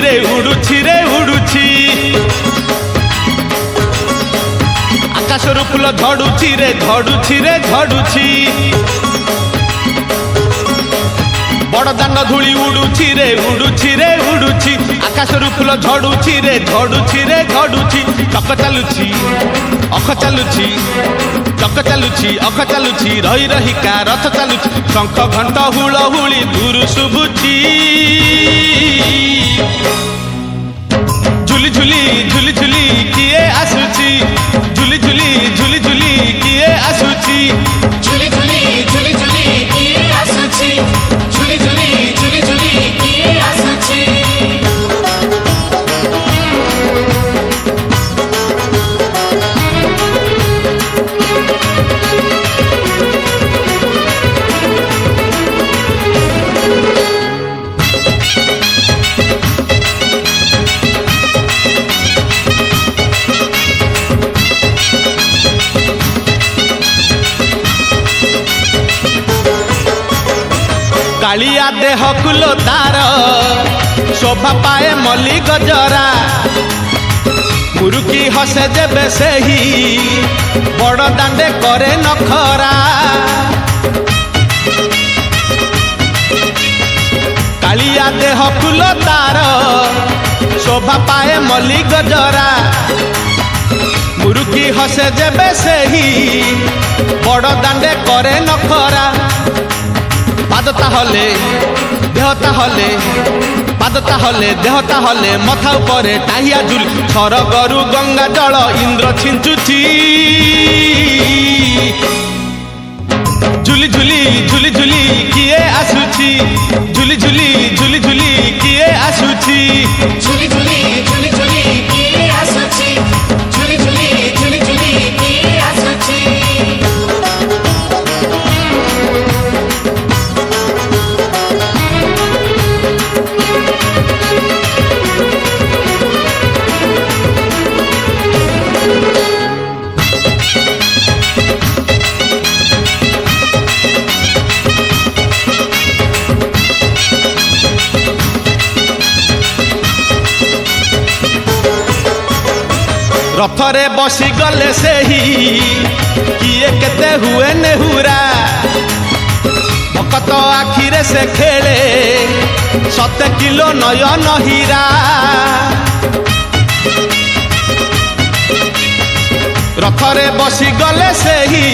रे उड़ुछि आकाशरू फूल झड़ुछि रे झड़ुछि बड़ दान धूली उड़ुछि रे उड़ुछि आकाशरू फूल झड़ुछि रे झड़ुछि चक चालुछि अख चालुछि चक चालुछि अख चालुछि रही रहिका रथ चालुछि शंख घंट हुलहुली दूर शुभुछि झुली झुली किए आसुछि झुली झुली किए आसुछि झुली झुली किए आसुछि झुली झुली किए आसुछि कालिया देह कुलो तार शोभा पाए मल्ली गजरा मुरुकी हसे जेबे सेही बड़ दांडे करे नखरा कालिया देह कुलो तार शोभा पाए मल्ली गजरा मुरुकी हसे जेबे सेही बड़ दांडे करे नखरा पाद ताहले देह ताहले पाद ताहले देह ताहले मथा उपरे टाहिया झुल सरगरु गंगा जल इंद्र छिंचुची झुली झुली किए आसुची झुली झुली किए आसुची झुली झुली किए आसुछि झुली झुली किए आसुछि रथरे बसी गले सेही किए केते हुए नेहुरा भकत आखिरे से खेले 7 किलो नयन हीरा रथरे बसी गले सेही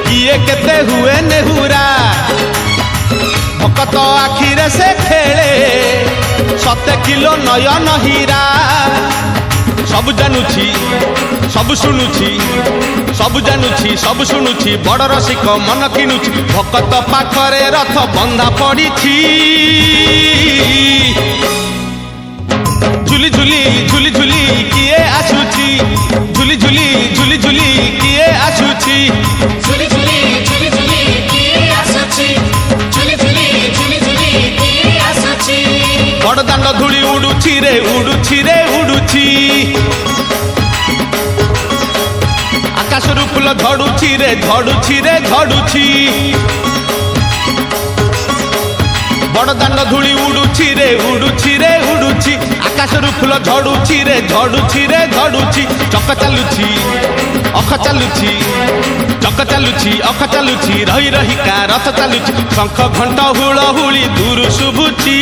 किए केते हुए नेहुरा भकत आखिरे से खेले 7 किलो नयन हीरा सब जानुछि सब शुणुछि सब जानुछि सब शुणुछि बड़ रसिक मन किनुछि भकत पाखरे रथ बंधा पड़िछि झुली झुली किए आसुछि झुली झुली किए आसुछि झुली झुली किए आसुछि झुली झुली किए आसुछि बड़ दांड धूली उड़ुछि रे उड़ुछि आकाशरू फूल झड़ुछि रे झड़ुछि बड़ दांड धूली उड़ुछि रे उड़ुछि आकाशरू फूल झड़ुछि रे झड़ुछि चक चालुछि अख चालुछि चक चालुछि अख चालुछि रही रहिका रथ चालुछि शंख घंट हुलहुली दूर शुभुछि